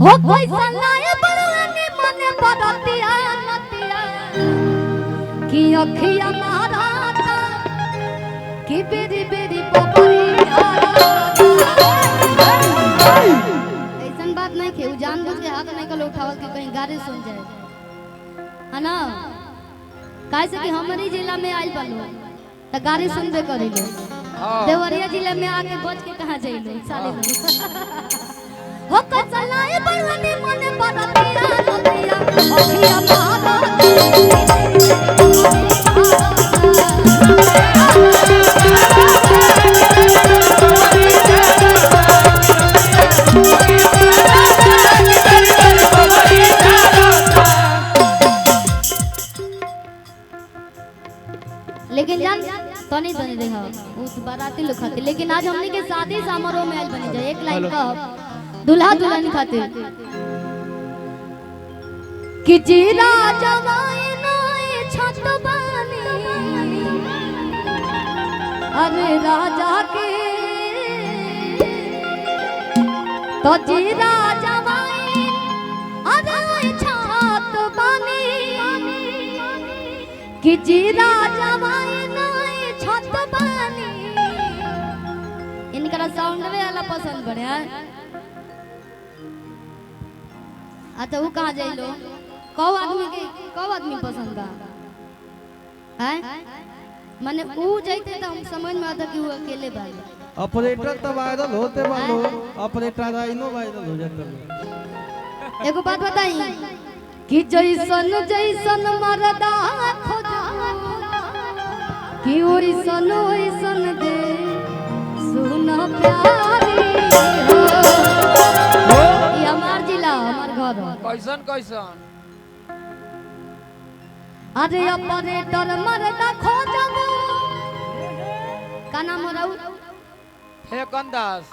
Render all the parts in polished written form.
हो कोई सलाए बड़वानी मने बरतिया नतिया कि अखिया माराता कि बेरी बेरी पोपरिया ऐसन बात नहीं के जानबूझ के हाथ नहीं कल उठावल के कहीं गाड़ी सुन जाए है ना कैसे कि हमारी जिला में आइल बनो त गाड़ी सुनबे करी लो देवरिया जिला में आके बच के कहां जाइलो साले हो कसलाए बड़वानी मने बरतिया नतिया अखिया माराता लेकिन जान तनी तनी देखा उस बाराती लोग खाते लेकिन आज हमने के शादी समारोह में आइल बनी जाए एक लाइन का दूल्हा दुल्हन खाते कि जीरा जवाई नए छत बनी अरे राजा के तो जीरा जवाई अरे छत बनी कि जीरा जवाई नए छत बनी इनका साउंड में वाला पसंद पड़े है अच्छा वो कहाँ जाइलो कौ आदमी पसंद बा हैं माने वो जाते तो हम समझ में आता कि वो अकेले बा ऑपरेटर तो वायरल होते वालो ऑपरेटर आइनो वायरल हो जाते एगो बात बताई कि जैसन जैसन मरदा खोजा कि ओइसन ओइसन दे सुन प्यारी हो ये हमार जिला हमार घर कैसन कैसन अरे ऑपरेटर मरदा खोजबो का नाम रहू फेकन दास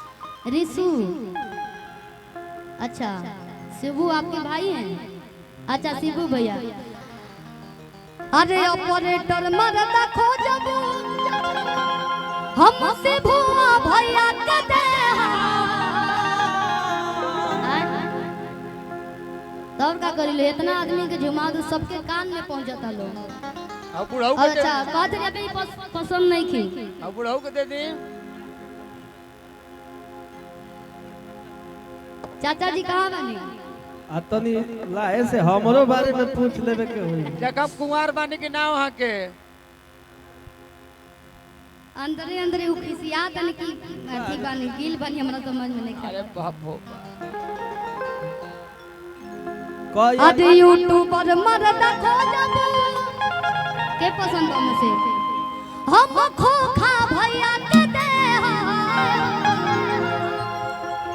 रिसु अच्छा शिबू आपके भाई हैं अच्छा शिबू भैया अरे ऑपरेटर मरदा खोजबो हम से भुआ भैया के दे तब का करिलो इतना आदमी के झुमा दो सबके कान में पहुंचता लोग अब बुढ़ऊ के अच्छा कहते रे भाई पसंद नहीं की अब बुढ़ऊ के दे दी चाचा जी कहां बनी अतनी लाए से हमरो बारे में पूछ लेबे के होई जकब कुंवार बानी के नाम वहां के अंदरे अंदरे उ खिसिया तन की अथी बानी गिल बानी हमरा समझ में नहीं अरे बाप हो कोई अरे यूट्यूबर मरदा खोजबो के पसंद हम से हम खोखा भैया के दे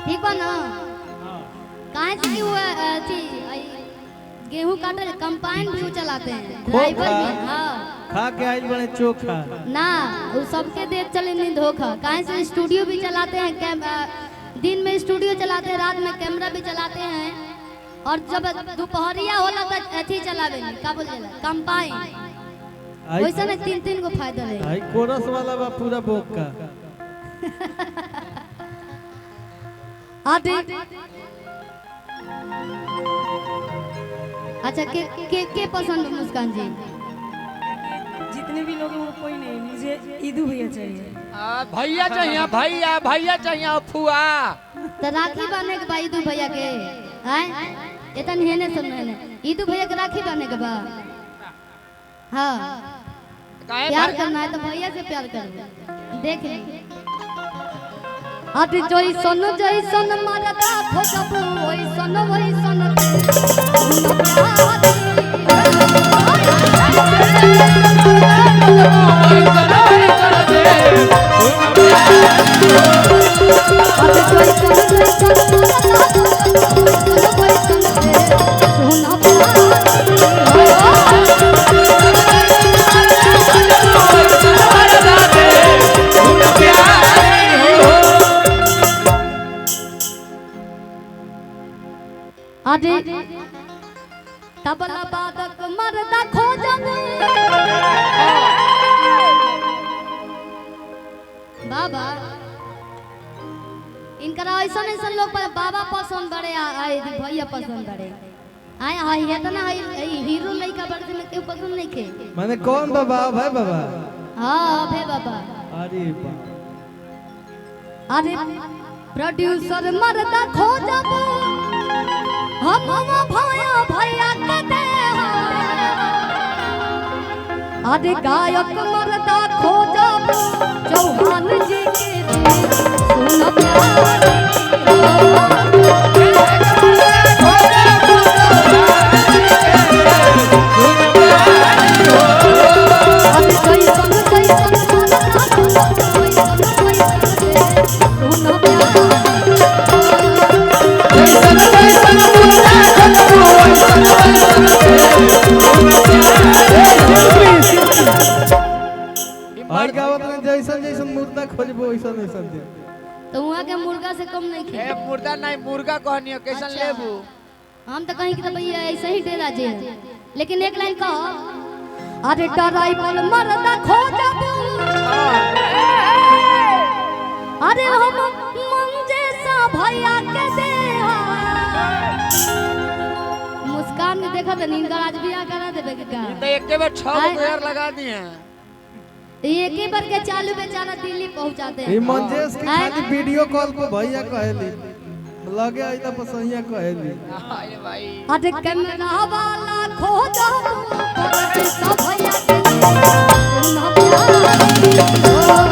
ठीक बा ना काहे कि वो अथी गेहूं काटे कंपाइन भी चलाते हैं ड्राइवर भी हां खा के आइल बने चोखा ना वो सबके देख चले नहीं धोखा काहे से स्टूडियो भी चलाते हैं दिन में स्टूडियो चलाते हैं रात में कैमरा भी चलाते हैं और जब दोपहरिया होला त अथी चलावे का बोलेला कंपाइन वैसे ने तीन तीन को फायदा ले आई कोरस वाला बा पूरा बोक का आदि अच्छा के पसंद है मुस्कान जी जितने भी लोग हैं वो कोई नहीं मुझे ईदू भैया चाहिए भैया चाहिए भैया भैया चाहिए फुआ तो राखी बांधे के भाई दू भैया के हैं इतन हेने सुन हेने ईदू भैया के राखी बांधे के बा हां प्यार करना है तो भैया से प्यार करो देख अरे जोई सन जोई सन मरदा खोजबो ओई सन अरे तबला बादक मरदा खोजबो बाबा इनकरा ऐसा ऐसा लोग बाबा पसंद बड़े आए भैया पसंद बड़े आए हाय ये तो ना हीरो लड़का बड़े में क्यों पसंद नहीं के माने कौन बाबा है बाबा? हाँ भे बाबा। अरे बा अरे प्रोड्यूसर मरदा खोजब हम भैया भैया के दे अरे गायक मरदा खोजब चौहान जी के दे सुन प्यार और क्या बताने जैसन जैसन मुर्दा खोजबो वैसन वैसन दे। तो वहाँ के मुर्गा से कम नहीं खे ए मुर्दा नहीं मुर्गा कहनी कैसन अच्छा। लेबू हम तो कहीं कि तो भैया ऐसे ही डेरा जे लेकिन एक लाइन कहो अरे ड्राइवर मरदा खोजब अरे हम मंजे सा भैया के दे मुस्कान ने देखा तो नींद आज बियाह करा देबे के का तो एक बार 6 पेयर लगा दिए एक ही बार के चालू बेचारा दिल्ली पहुंचाते हैं ई मंजेश के खाली वीडियो कॉल पे भैया कहली लगे आई त पसैया कहली। अरे भाई अरे कैमरा वाला खोजब सब भैया के दे सुन प्यार